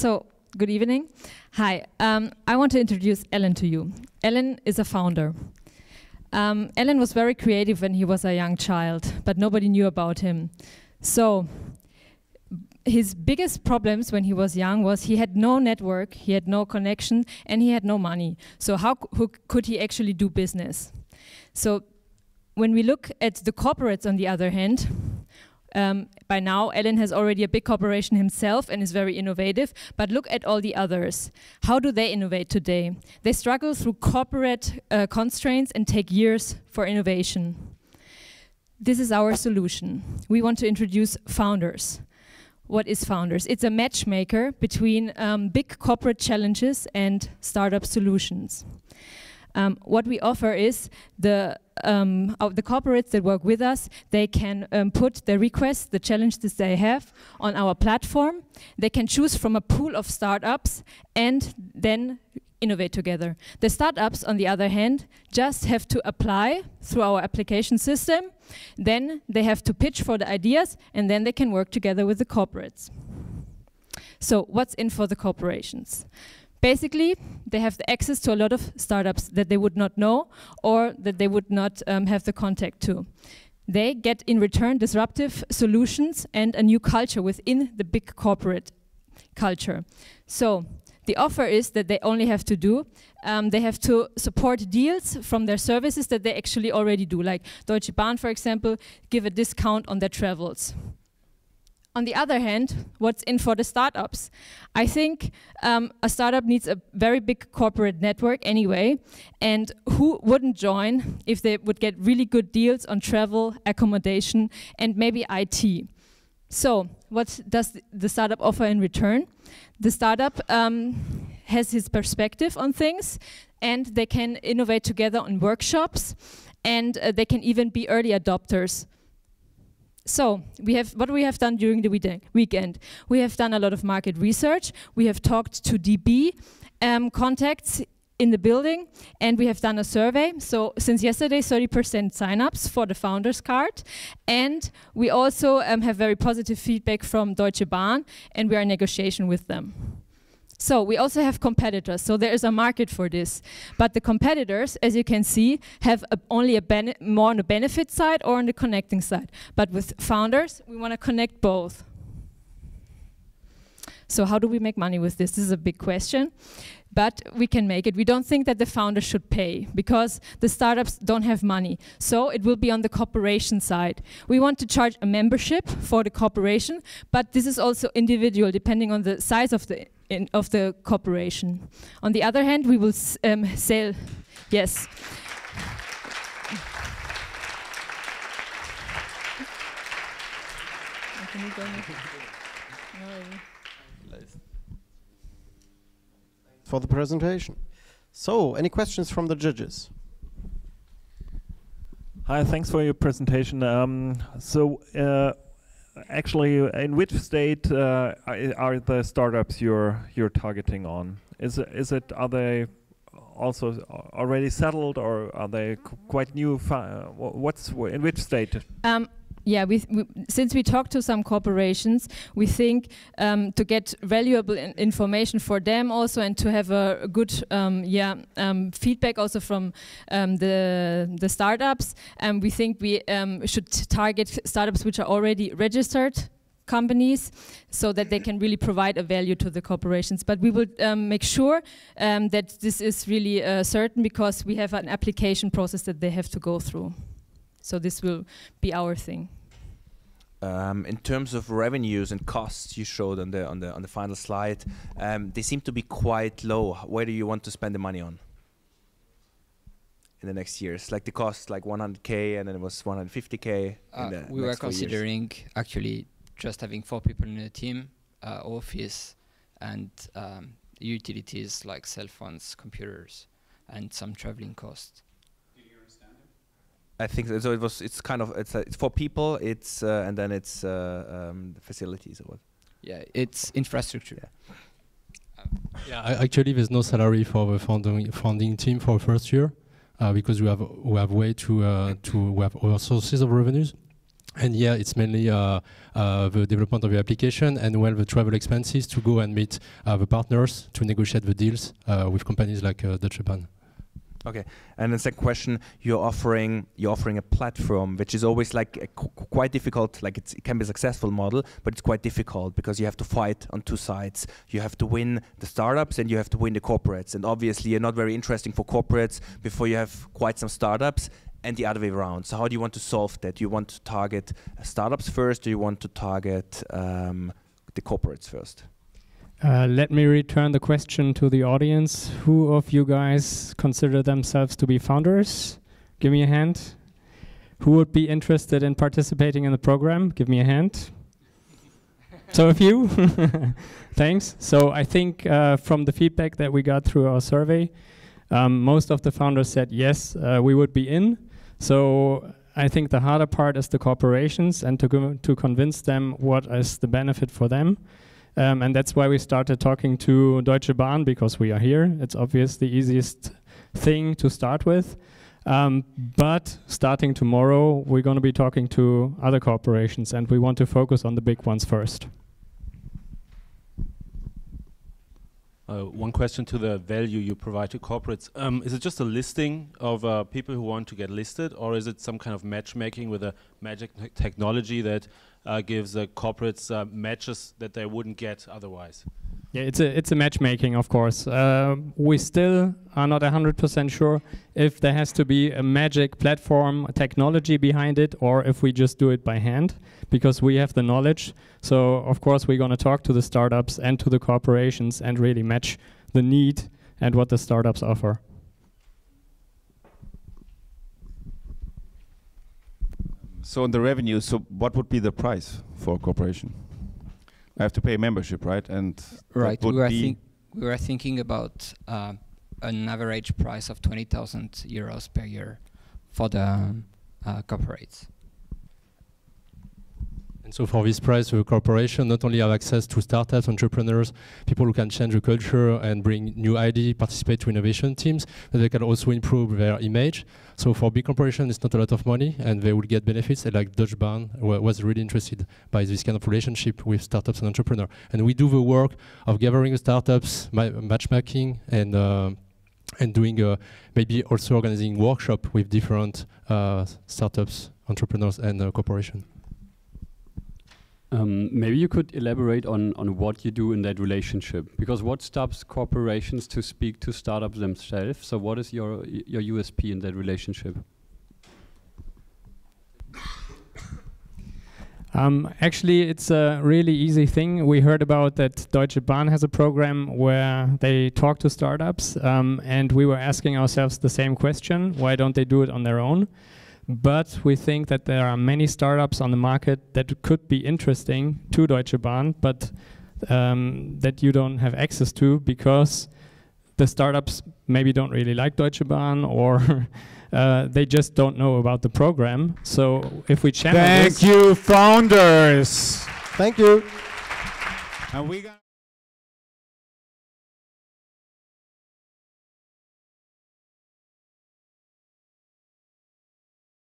So, good evening. Hi, I want to introduce Alan to you. Alan is a founder. Alan was very creative when he was a young child, but nobody knew about him. So, his biggest problems when he was young was he had no network, he had no connection, and he had no money. So how could he actually do business? So when we look at the corporates on the other hand, by now Alan has already a big corporation himself and is very innovative, but look at all the others. How do they innovate today? They struggle through corporate constraints and take years for innovation. This is our solution. We want to introduce Founders. What is Founders? It's a matchmaker between big corporate challenges and startup solutions. What we offer is the corporates that work with us, they can put their requests, the challenges they have on our platform. They can choose from a pool of startups and then innovate together. The startups, on the other hand, just have to apply through our application system. Then they have to pitch for the ideas, and then they can work together with the corporates. So what's in for the corporations? Basically, they have the access to a lot of startups that they would not know or that they would not have the contact to. They get in return disruptive solutions and a new culture within the big corporate culture. So the offer is that they only have to do, they have to support deals from their services that they actually already do, like Deutsche Bahn, for example, give a discount on their travels. On the other hand, what's in for the startups? I think a startup needs a very big corporate network anyway, and who wouldn't join if they would get really good deals on travel, accommodation, and maybe IT? So, what does the startup offer in return? The startup has his perspective on things, and they can innovate together on workshops, and they can even be early adopters. So, what we have done during the weekend. We have done a lot of market research. We have talked to DB contacts in the building, and we have done a survey. So since yesterday, 30% sign-ups for the Founders Card. And we also have very positive feedback from Deutsche Bahn, and we are in negotiation with them. So we also have competitors, so there is a market for this. But the competitors, as you can see, have only more on the benefit side or on the connecting side. But with Founders, we want to connect both. So how do we make money with this? This is a big question, but we can make it. We don't think that the founders should pay because the startups don't have money. So it will be on the corporation side. We want to charge a membership for the corporation, but this is also individual depending on the size of the corporation. On the other hand, we will sell, yes. For the presentation. So, any questions from the judges? Hi, thanks for your presentation. Actually, in which state are the startups you're targeting on? Are they also already settled, or are they quite new? In which state? Yeah, since we talked to some corporations, we think to get valuable information for them also, and to have a good feedback also from the startups, we think we should target startups which are already registered companies, so that they can really provide a value to the corporations. But we will make sure that this is really certain, because we have an application process that they have to go through. So this will be our thing. In terms of revenues and costs you showed on the final slide, they seem to be quite low. Where do you want to spend the money on in the next years? Like the cost, like 100K, and then it was 150K. We were considering actually just having 4 people in the team, office, and utilities like cell phones, computers, and some traveling costs. I think so. It's kind of it's 4 people. It's and then it's facilities or what? Yeah, it's infrastructure. Yeah, actually, there's no salary for the founding team for the first year, because we have way we have other sources of revenues. And yeah, it's mainly the development of the application and the travel expenses to go and meet the partners to negotiate the deals with companies like Deutsche Bahn. Okay, and the second question: you're offering a platform which is always like quite difficult. Like it can be a successful model, but it's quite difficult because you have to fight on two sides. You have to win the startups and you have to win the corporates. And obviously, you're not very interesting for corporates before you have quite some startups, and the other way around. So how do you want to solve that? Do you want to target startups first, or do you want to target the corporates first? Let me return the question to the audience. Who of you guys consider themselves to be founders? Give me a hand. Who would be interested in participating in the program? Give me a hand. So a few. Thanks. So I think from the feedback that we got through our survey, most of the founders said yes, we would be in. So I think the harder part is the corporations and to convince them what is the benefit for them. And that's why we started talking to Deutsche Bahn, because we are here. It's obviously the easiest thing to start with. But starting tomorrow, we're going to be talking to other corporations, and we want to focus on the big ones first. One question to the value you provide to corporates. Is it just a listing of people who want to get listed, or is it some kind of matchmaking with a magic technology that gives the corporates matches that they wouldn't get otherwise? Yeah, it's a matchmaking, of course. We still are not 100% sure if there has to be a magic platform technology behind it, or if we just do it by hand, because we have the knowledge. So of course we're going to talk to the startups and to the corporations and really match the need and what the startups offer. So on the revenue, so what would be the price for a corporation? I have to pay a membership, right? And right, we were thinking about an average price of 20,000 euros per year for the corporates. And so for this price, the corporation not only have access to startups, entrepreneurs, people who can change the culture and bring new ideas, participate to innovation teams, but they can also improve their image. So for big corporations, it's not a lot of money, and they will get benefits. And like Deutsche Bahn was really interested by this kind of relationship with startups and entrepreneurs. And we do the work of gathering the startups, matchmaking, and doing maybe also organizing workshop with different startups, entrepreneurs, and corporations. Maybe you could elaborate on what you do in that relationship, because what stops corporations to speak to startups themselves? So what is your USP in that relationship? Actually, it's a really easy thing. We heard about that Deutsche Bahn has a program where they talk to startups, and we were asking ourselves the same question: why don't they do it on their own? But we think that there are many startups on the market that could be interesting to Deutsche Bahn, but that you don't have access to because the startups maybe don't really like Deutsche Bahn, or they just don't know about the program. So if we channel this— Thank you, founders. Thank you. And we got